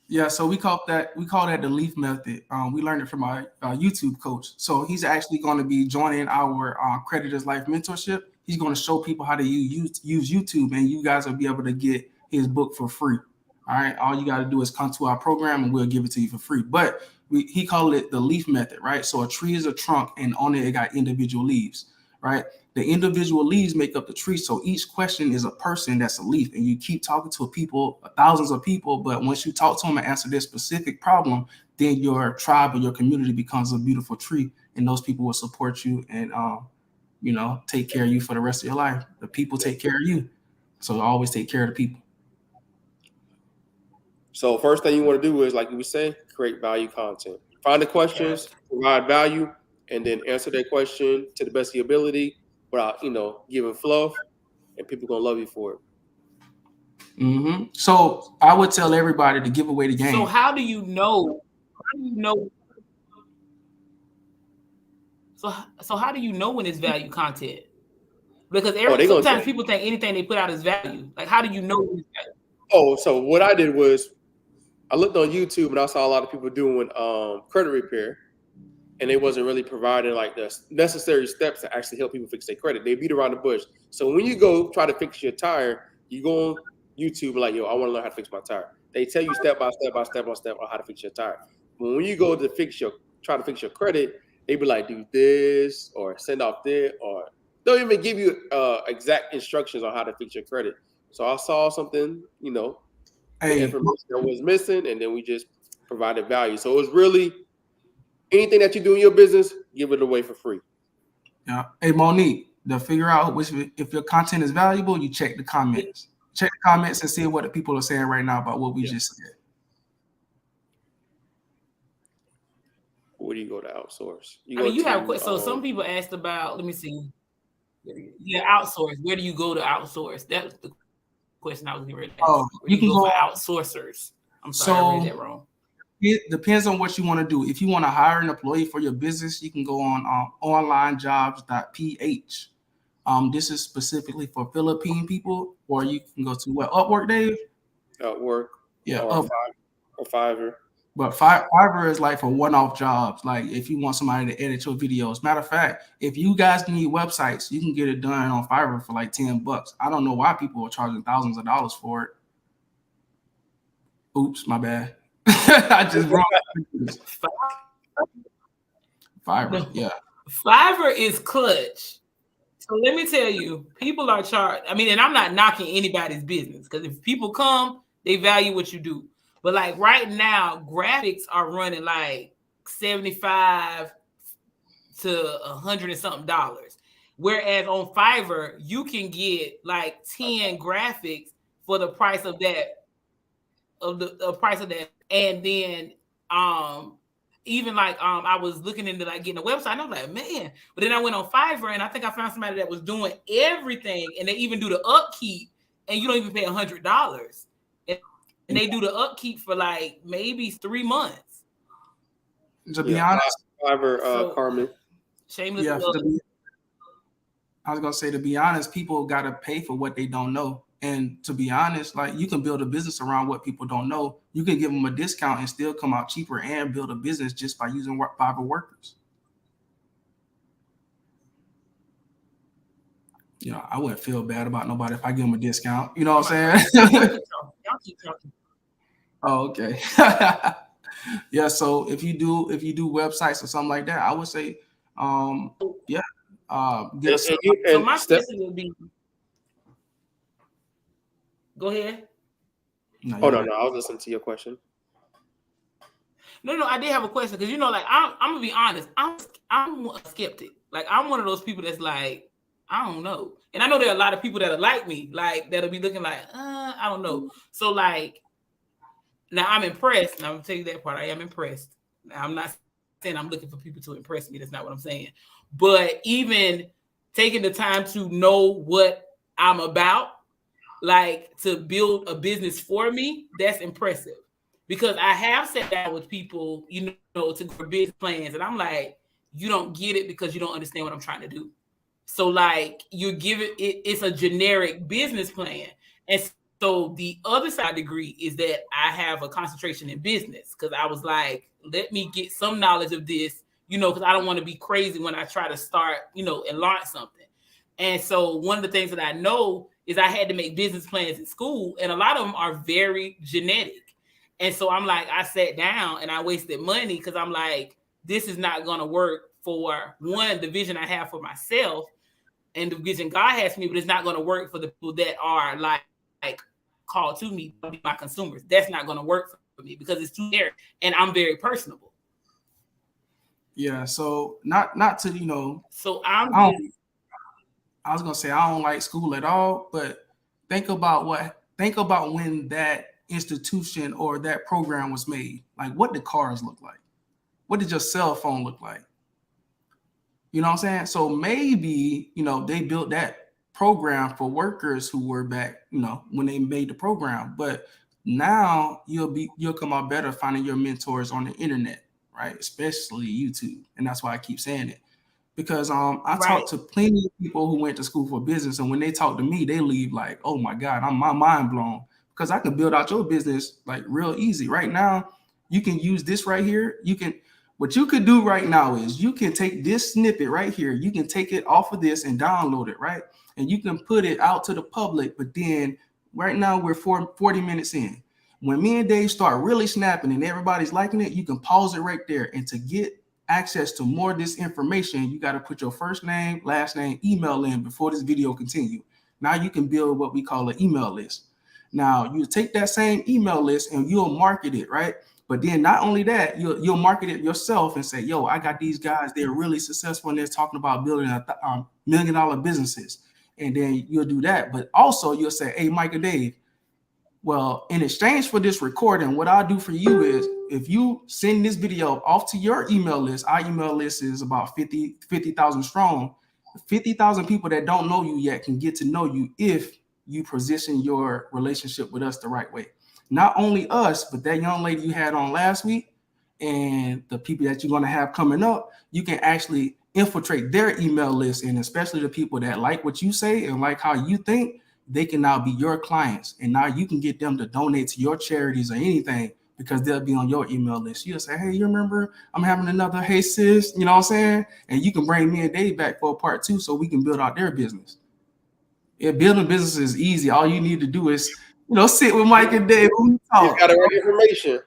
Yeah, so we call that the LEAF method. We learned it from our YouTube coach. So he's actually going to be joining our Creditors Life mentorship. He's going to show people how to use YouTube, and you guys will be able to get his book for free. All right, all you got to do is come to our program, and we'll give it to you for free. But he called it the LEAF method, right? So a tree is a trunk, and on it got individual leaves, right? The individual leaves make up the tree. So each question is a person that's a leaf, and you keep talking to people, thousands of people. But once you talk to them and answer their specific problem, then your tribe or your community becomes a beautiful tree, and those people will support you and, take care of you for the rest of your life. The people take care of you. So always take care of the people. So first thing you want to do is, like we say, create value content. Find the questions, provide value, and then answer that question to the best of your ability without, giving fluff, and people gonna love you for it. So I would tell everybody to give away the game. So how do you know? So how do you know when it's value content? Because sometimes people think anything they put out is value. Like, how do you know when it's value? Oh, so what I did was I looked on YouTube and I saw a lot of people doing credit repair, and they wasn't really providing like the necessary steps to actually help people fix their credit. They beat around the bush. So when you go try to fix your tire, you go on YouTube like, I want to learn how to fix my tire. They tell you step by step on how to fix your tire. But when you go to try to fix your credit, they be like, do this or send off this, or they'll even give you exact instructions on how to fix your credit. So I saw something, the information that was missing, and then we just provided value. So it was really anything that you do in your business, give it away for free. Yeah. Hey, Monique, to figure out if your content is valuable, you check the comments. Check the comments and see what the people are saying right now about what we just said. Where do you go to outsource? So some people asked about, let me see. Yeah, outsource. Where do you go to outsource? That's the question I was getting ready to ask. Oh, you can go for outsourcers. I'm sorry, I read that wrong. It depends on what you want to do. If you want to hire an employee for your business, you can go on onlinejobs.ph. This is specifically for Philippine people, or you can go to Upwork, Dave? Upwork. Yeah, or Fiverr. But Fiverr is like for one-off jobs. Like if you want somebody to edit your videos. Matter of fact, if you guys need websites, you can get it done on Fiverr for like $10. I don't know why people are charging thousands of dollars for it. Oops, my bad. I just wrong. Fiverr, yeah. Fiverr is clutch. So let me tell you, people are charged. I mean, and I'm not knocking anybody's business because if people come, they value what you do. But like right now, graphics are running like $75 to $100 and something. Whereas on Fiverr, you can get like 10 graphics for the price of that. And then even like I was looking into like getting a website, and I was like, man. But then I went on Fiverr and I think I found somebody that was doing everything, and they even do the upkeep, and you don't even pay $100. And they do the upkeep for like maybe 3 months. To be honest, Fiverr, Carmen. Shameless. I was gonna say, to be honest, people gotta pay for what they don't know. And to be honest, like you can build a business around what people don't know. You can give them a discount and still come out cheaper and build a business just by using Fiverr workers. You know, I wouldn't feel bad about nobody if I give them a discount. You know what I'm saying? Y'all keep talking. Oh, okay. Yeah. So if you do websites or something like that, I would say, So my question would be, go ahead. No, I was listening to your question. No, I did have a question because like I'm gonna be honest, I'm a skeptic. Like I'm one of those people that's like, I don't know, and I know there are a lot of people that are like me, like that'll be looking like, I don't know. So like, now I'm impressed, and I'm gonna tell you that part. I am impressed. Now, I'm not saying I'm looking for people to impress me. That's not what I'm saying. But even taking the time to know what I'm about, like to build a business for me, that's impressive. Because I have sat down with people, to go for business plans, and I'm like, you don't get it because you don't understand what I'm trying to do. So like you're giving it's a generic business plan. And so the other side degree is that I have a concentration in business because I was like, let me get some knowledge of this, because I don't want to be crazy when I try to start, and launch something. And so one of the things that I know is I had to make business plans in school, and a lot of them are very genetic. And so I'm like, I sat down and I wasted money because I'm like, this is not going to work for one, the vision I have for myself and the vision God has for me, but it's not going to work for the people that are like called to me to be my consumers. That's not going to work for me because it's too scary, and I'm very personable. Yeah. So not to, So I was gonna say I don't like school at all, but think about when that institution or that program was made. Like, what did cars look like? What did your cell phone look like? You know what I'm saying? So maybe, they built that program for workers who were back, when they made the program. But now you'll come out better finding your mentors on the internet, right? Especially YouTube. And that's why I keep saying it. Because I talked to plenty of people who went to school for business, and when they talk to me, they leave like, oh my God, my mind blown. Because I can build out your business like real easy. Right now, you can use this right here. What you could do right now is you can take this snippet right here. You can take it off of this and download it, right? And you can put it out to the public. But then right now we're 40 minutes in. When me and Dave start really snapping and everybody's liking it, you can pause it right there. And to get access to more of this information, you got to put your first name, last name, email in before this video continue. Now you can build what we call an email list. Now you take that same email list and you'll market it, right? But then not only that, you'll market it yourself and say, yo, I got these guys, they're really successful and they're talking about building $1 million businesses. And then you'll do that. But also you'll say, hey, Mike and Dave, well, in exchange for this recording, what I'll do for you is if you send this video off to your email list, our email list is about 50,000 strong. 50,000 people that don't know you yet can get to know you if you position your relationship with us the right way. Not only us, but that young lady you had on last week and the people that you're going to have coming up, you can actually infiltrate their email list, and especially the people that like what you say and like how you think, they can now be your clients. And now you can get them to donate to your charities or anything because they'll be on your email list. You'll say, hey, you remember I'm having another hey sis, you know what I'm saying? And you can bring me and Dave back for a part 2 so we can build out their business. Yeah, building business is easy. All you need to do is, sit with Mike and Dave. You got the right information.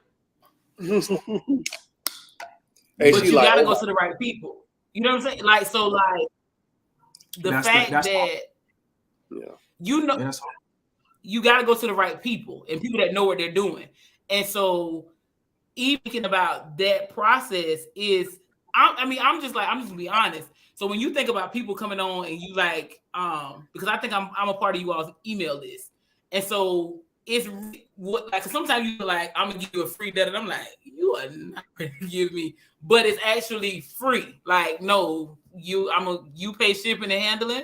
Hey, but you gotta go to the right people. You know what I'm saying? Like, so like the fact that you got to go to the right people and people that know what they're doing. And so even thinking about that process is, I'm just gonna be honest. So when you think about people coming on and you like, because I think I'm a part of you all's email list. And so it's what, like, sometimes you're like, I'm gonna give you a free data. And I'm like, you are not gonna give me, but it's actually free. Like, no, you pay shipping and handling.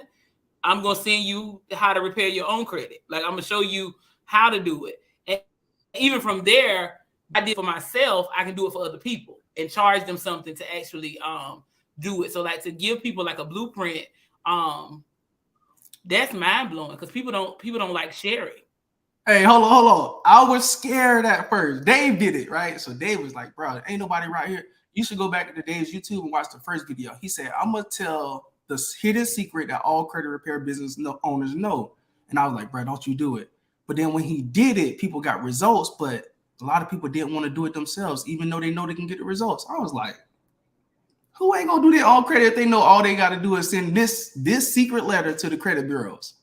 I'm gonna send you how to repair your own credit. Like, I'm gonna show you how to do it. And even from there, I did for myself, I can do it for other people and charge them something to actually do it. So like to give people like a blueprint, that's mind blowing because people don't like sharing. Hey, hold on. I was scared at first. Dave did it, right? So Dave was like, bro, ain't nobody right here. You should go back to Dave's YouTube and watch the first video. He said, I'm gonna tell the hidden secret that all credit repair business owners know. And I was like, bro, don't you do it. But then when he did it, people got results, but a lot of people didn't want to do it themselves, even though they know they can get the results. I was like, who ain't gonna do their own credit if they know all they got to do is send this secret letter to the credit bureaus?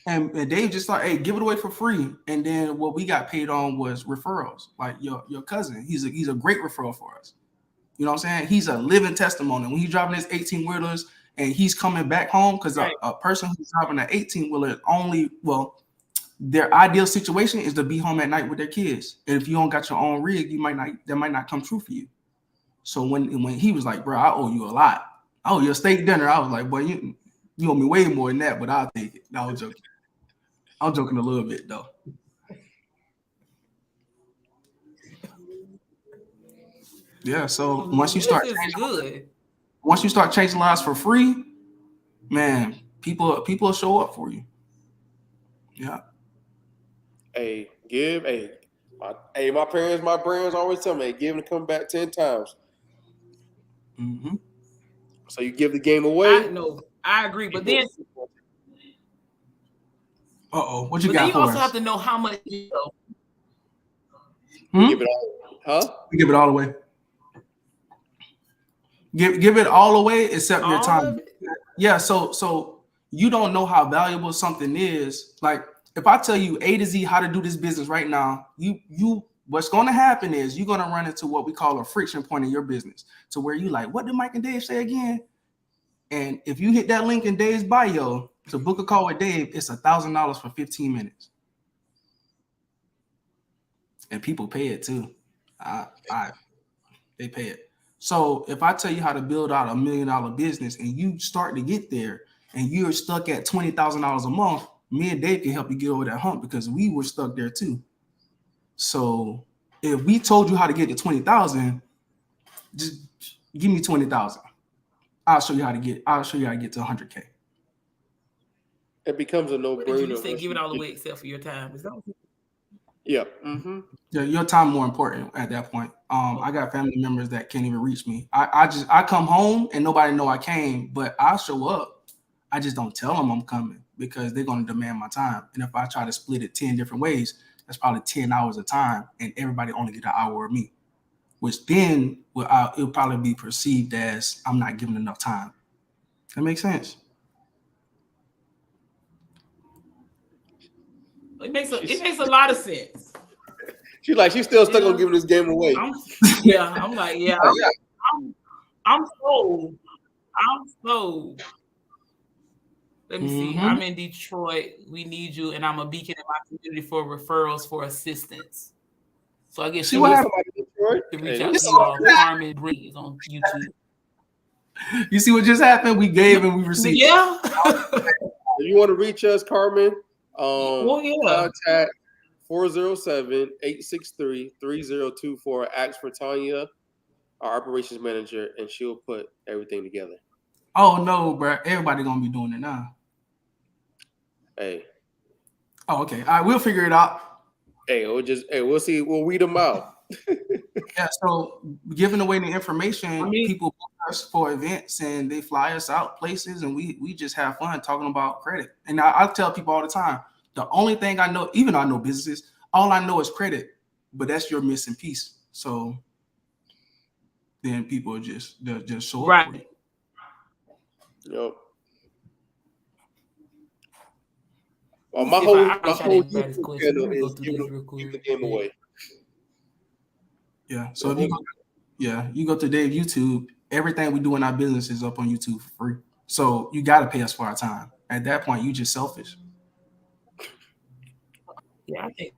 And Dave just thought, hey, give it away for free. And then what we got paid on was referrals. Like your cousin, he's a great referral for us. You know what I'm saying? He's a living testimony. When he's driving his 18-wheelers and he's coming back home, because a person who's driving an 18-wheeler their ideal situation is to be home at night with their kids. And if you don't got your own rig, that might not come true for you. So when he was like, bro, I owe you a lot. I owe you a steak dinner. I was like, boy, you owe me way more than that, but I'll take it. No, I was joking. I'm joking a little bit though. Yeah, so once you start changing lives for free, man, people will show up for you. Yeah. Hey, my parents, my brands always tell me, give them to come back 10 times. Mm-hmm. So you give the game away. I agree, but then what you got for us? You also have to know how much you know. Give it all, huh? We give it all away. Give it all away except all your time. Yeah, so you don't know how valuable something is. Like if I tell you A to Z how to do this business right now, what's going to happen is you're going to run into what we call a friction point in your business, to where you like, what did Mike and Dave say again? And if you hit that link in Dave's bio to book a call with Dave, it's $1,000 for 15 minutes. And people pay it too. They pay it. So if I tell you how to build out $1 million business and you start to get there and you're stuck at $20,000 a month, me and Dave can help you get over that hump because we were stuck there too. So if we told you how to get to 20,000, just give me 20,000. I'll show you how to get to 100K. It becomes a no-brainer. You say give it all away except for your time. Is that what yeah. Mm-hmm. Yeah, your time more important at that point. I got family members that can't even reach me. I come home and nobody know I came, but I show up. I just don't tell them I'm coming because they're going to demand my time. And if I try to split it 10 different ways, that's probably 10 hours of time, and everybody only get an hour of me, which then it'll probably be perceived as I'm not giving enough time. That makes sense. It makes a lot of sense. She's still stuck on giving this game away. I'm like, I'm sold. I'm sold. Let me see. I'm in Detroit. We need you, and I'm a beacon in my community for referrals for assistance. So I guess See what happened to reach out to you all. Carmen Breeze on YouTube. You see what just happened? We gave and we received. Yeah. If you want to reach us, Carmen, contact 407-863-3024. Ask for Tanya, our operations manager, and she'll put everything together. Oh no, bro! Everybody gonna be doing it now. Hey. Oh, okay. All right, we'll figure it out. Hey, we'll see. We'll weed them out. Yeah. So, giving away the information, people book us for events and they fly us out places, and we just have fun talking about credit. And I tell people all the time, the only thing I know, even though I know businesses, all I know is credit, but that's your missing piece. So then people just show up. Right. Yep. Well, my whole YouTube channel is giving the game away. Yeah. So if you go to Dave YouTube, everything we do in our business is up on YouTube for free. So you got to pay us for our time. At that point, you just selfish. Yeah, I think.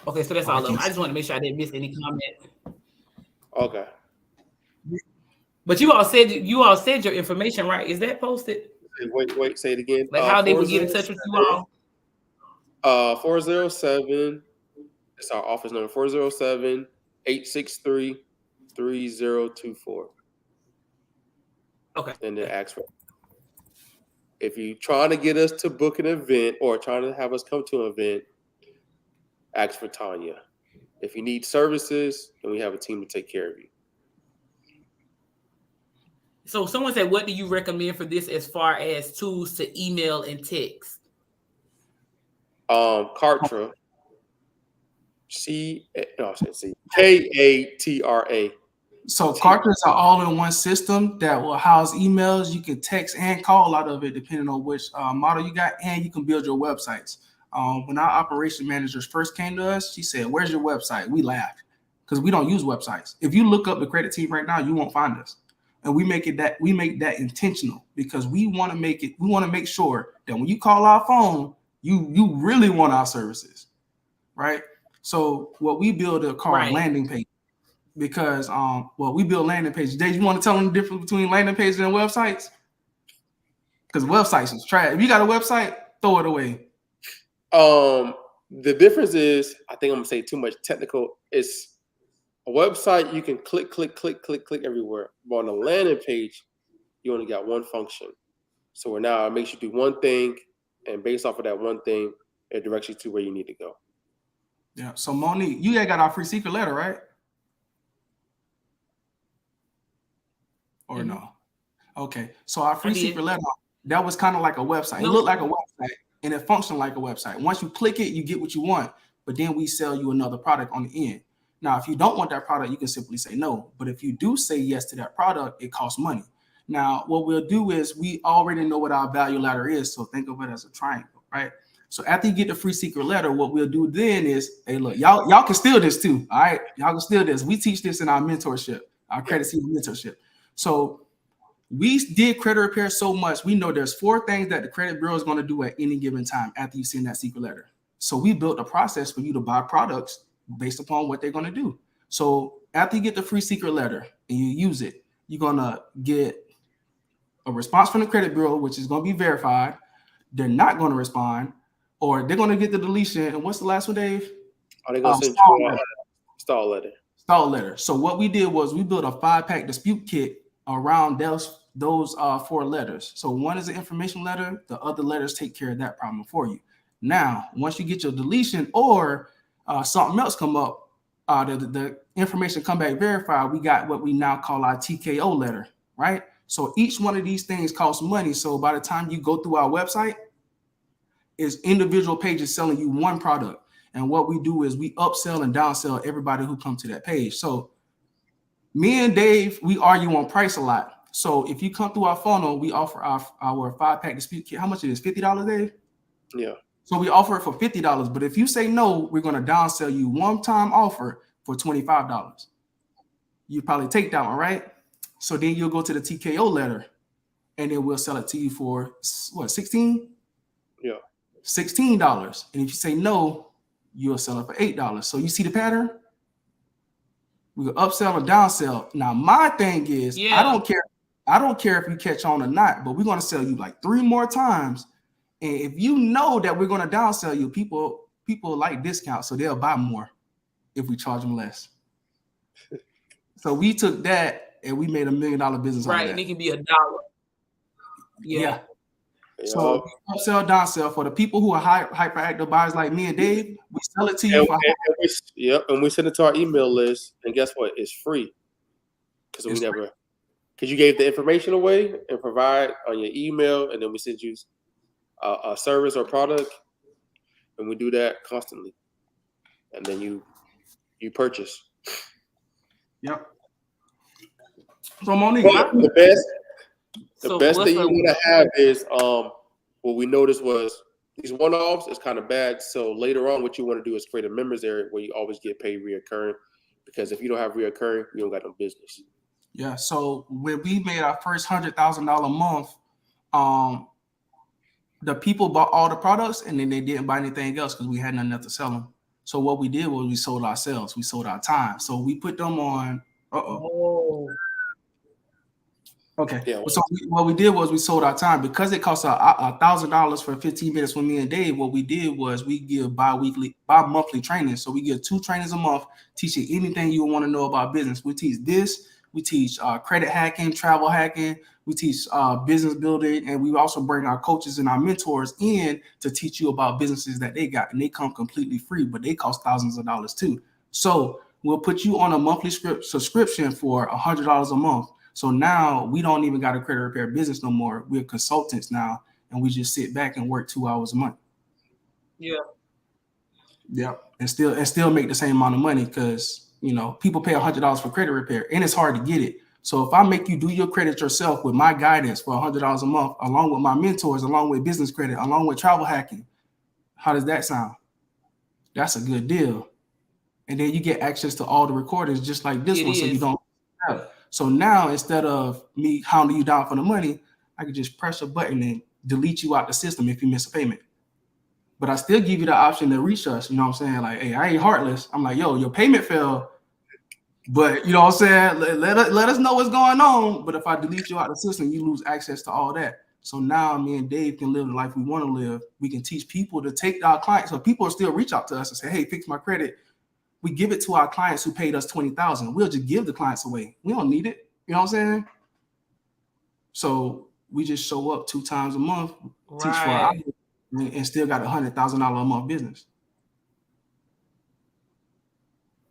Okay, so that's all of them. I just want to make sure I didn't miss any comments. Okay. But you all said your information, right? Is that posted? Wait, say it again. Like how they would get in touch with you all? 407. It's our office number. 407-863-3024. Okay. And then ask for. If you're trying to get us to book an event or trying to have us come to an event, ask for Tanya. If you need services, then we have a team to take care of you. So someone said, what do you recommend for this as far as tools to email and text? Kartra. K-A-T-R-A. So Kartra is an all-in-one system that will house emails. You can text and call out of it depending on which model you got, and you can build your websites. When our operation managers first came to us, she said, "Where's your website?" We laughed because we don't use websites. If you look up the credit team right now, you won't find us. And we make that intentional because we want to make sure that when you call our phone, you really want our services, right? So what we build are called landing page because we build landing pages. Dave, you want to tell them the difference between landing pages and websites? Because websites is trash. If you got a website, throw it away. The difference is, I think I'm gonna say too much technical. It's a website you can click everywhere. But on a landing page, you only got one function. So now it makes you do one thing, and based off of that one thing, it directs you to where you need to go. Yeah. So Monique, you got our free secret letter, right? Or no? Okay. So our free secret letter, that was kind of like a website. It looked like a website and it functioned like a website. Once you click it, you get what you want, but then we sell you another product on the end. Now, if you don't want that product, you can simply say no. But if you do say yes to that product, it costs money. Now, what we'll do is we already know what our value ladder is. So think of it as a triangle, right? So after you get the free secret letter, what we'll do then is, hey, look, y'all can steal this too. All right. Y'all can steal this. We teach this in our mentorship, our credit team mentorship. So we did credit repair so much. We know there's 4 things that the credit bureau is going to do at any given time after you send that secret letter. So we built a process for you to buy products based upon what they're going to do. So after you get the free secret letter and you use it, you're going to get a response from the credit bureau, which is going to be verified. They're not going to respond, or they're going to get the deletion. And what's the last one, Dave? They're going to send you a stall letter. Stall letter. So what we did was we built a 5-pack dispute kit around those 4 letters. So one is an information letter. The other letters take care of that problem for you. Now, once you get your deletion or something else come up, the information come back verified, we got what we now call our TKO letter, right? So each one of these things costs money. So by the time you go through our website, it's individual pages selling you one product. And what we do is we upsell and downsell everybody who comes to that page. So me and Dave, we argue on price a lot. So if you come through our funnel, we offer our 5-pack dispute kit. How much it is? $50, Dave? Yeah. So we offer it for $50. But if you say no, we're going to downsell you one-time offer for $25. You probably take that one, right? So then you'll go to the TKO letter, and then we'll sell it to you for what, 16? Yeah. $16. And if you say no, you'll sell it for $8. So you see the pattern? We will upsell or downsell. Now my thing is, I don't care if you catch on or not, but we're going to sell you like 3 more times. And if you know that we're going to downsell you, people like discounts, so they'll buy more if we charge them less. So we took that and we made $1 million business. Right, on that. and it can be $1. Yeah. So upsell, downsell for the people who are hyperactive buyers like me and Dave. We sell it to you. And we send it to our email list, and guess what? It's free because you gave the information away and provide on your email, and then we send you a service or product, and we do that constantly, and then you purchase. Yep. So Monique, the best thing you want to have is what we noticed was these one-offs is kind of bad. So later on, what you want to do is create a members area where you always get paid reoccurring, because if you don't have reoccurring, you don't got no business. Yeah. So when we made our first $100,000 month, the people bought all the products and then they didn't buy anything else because we had nothing else to sell them. So what we did was we sold ourselves. We sold our time. So we put them on. Okay. Yeah. So what we did was we sold our time because it costs $1,000 for 15 minutes with me and Dave. What we did was we give bi-monthly training. So we give 2 trainings a month, teaching anything you want to know about business. We teach this. We teach credit hacking, travel hacking. We teach business building, and we also bring our coaches and our mentors in to teach you about businesses that they got, and they come completely free, but they cost thousands of dollars too. So we'll put you on a monthly subscription for $100 a month. So now we don't even got a credit repair business no more. We're consultants now, and we just sit back and work 2 hours a month. Yeah. Yeah, and still make the same amount of money because people pay $100 for credit repair, and it's hard to get it. So if I make you do your credit yourself with my guidance for $100 a month, along with my mentors, along with business credit, along with travel hacking, how does that sound? That's a good deal. And then you get access to all the recordings just like this one, so you don't have it. So now instead of me hounding you down for the money, I can just press a button and delete you out the system if you miss a payment. But I still give you the option to reach us. You know what I'm saying? Like, hey, I ain't heartless. I'm like, yo, your payment fell. But you know what I'm saying? Let us know what's going on. But if I delete you out the system, you lose access to all that. So now me and Dave can live the life we want to live. We can teach people to take our clients. So people still reach out to us and say, hey, fix my credit. We give it to our clients who paid us $20,000. We'll just give the clients away. We don't need it. You know what I'm saying? So we just show up 2 times a month, teach for an hour, and still got $100,000 a month business.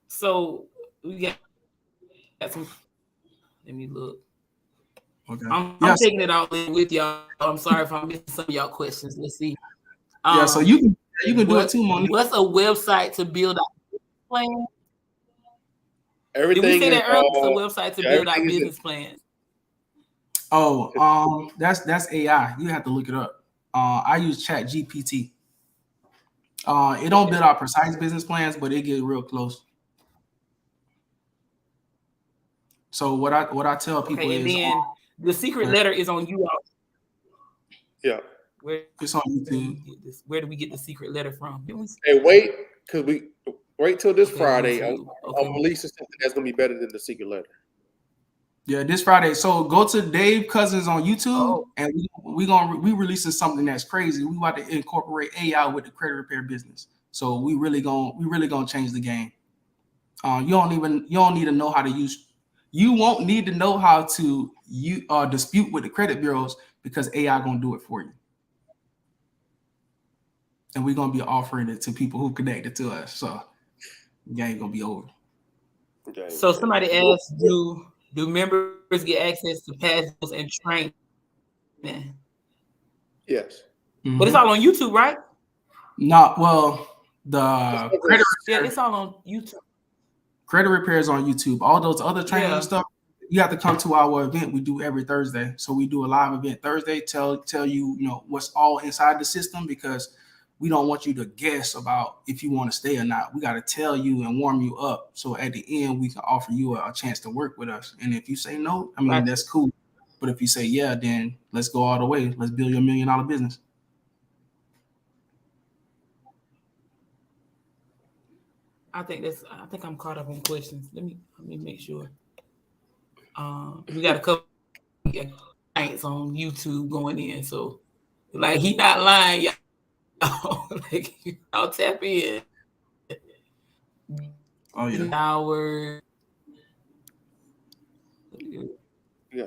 So we got some. Let me look. Okay. I'm taking it all in with y'all. I'm sorry if I'm missing some of y'all questions. Let's see. So you can do it too, Monique. What's a website to build our plan? Everything. Did we say that earlier? It's a website to build our business plans. Oh, that's AI. You have to look it up. I use ChatGPT. It don't build out precise business plans, but it get real close. So what I tell people is, and then the secret letter is on you all. Yeah. It's on YouTube. Where do we get the secret letter from? Hey, wait till this Friday. I'm releasing something that's gonna be better than the secret letter. Yeah, this Friday. So go to Dave Cousins on YouTube, and we releasing something that's crazy. We want to incorporate AI with the credit repair business. So we really gonna change the game. You don't need to know how to use. You won't need to know how to dispute with the credit bureaus because AI gonna do it for you. And we're gonna be offering it to people who connected to us. So the game gonna be over. Okay. So somebody asked, do members get access to passes and training? Yes. Mm-hmm. But it's all on YouTube, right? Not well. The credit repair, it's all on YouTube. Credit repair is on YouTube. All those other training and stuff you have to come to our event we do every Thursday. So we do a live event Thursday, tell you, what's all inside the system, because we don't want you to guess about if you want to stay or not. We got to tell you and warm you up. So at the end, we can offer you a chance to work with us. And if you say no, I mean, Right. that's cool. But if you say yeah, then let's go all the way. Let's build your $1 million business. I think I'm caught up on questions. Let me make sure. We got a couple clients on YouTube going in, so like he not lying, y'all. Like y'all tap in. Oh yeah. Hour.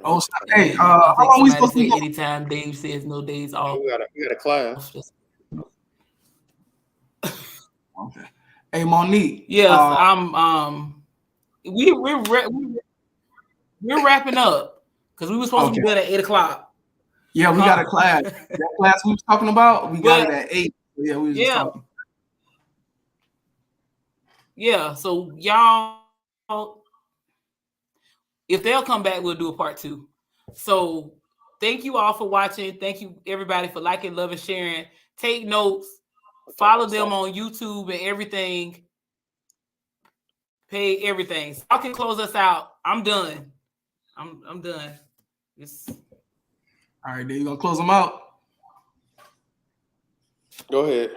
Oh, hey, how long we supposed to go? Anytime Dave says no days off. We got a class. Okay. Hey, Monique. Yes, we're wrapping up because we were supposed to be done at 8:00. Yeah, we got a class. That class we was talking about, we got it at 8. Yeah, we was just talking. Yeah, so y'all, if they'll come back, we'll do a part 2. So thank you all for watching. Thank you everybody for liking, loving, sharing. Take notes. Follow them on YouTube and everything. Pay everything. So y'all can close us out. I'm done. I'm done. All right, then you gonna close them out? Go ahead.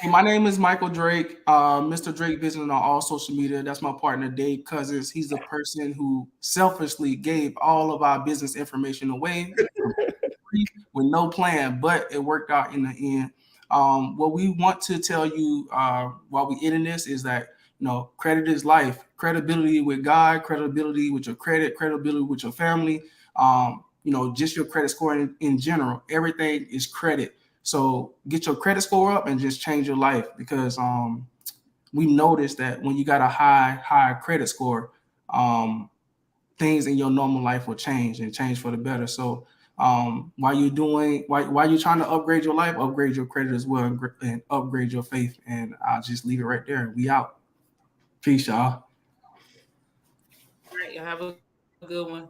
Hey, my name is Michael Drake, Mr. Drake Business on all social media. That's my partner, Dave Cousins. He's the person who selfishly gave all of our business information away with no plan, but it worked out in the end. What we want to tell you while we're in this is that, credit is life. Credibility with God, credibility with your credit, credibility with your family, just your credit score in general. Everything is credit. So get your credit score up and just change your life, because we noticed that when you got a high credit score, things in your normal life will change and change for the better. So while you're trying to upgrade your life, upgrade your credit as well, and upgrade your faith. And I'll just leave it right there. We out. Peace, y'all. All right, y'all have a good one.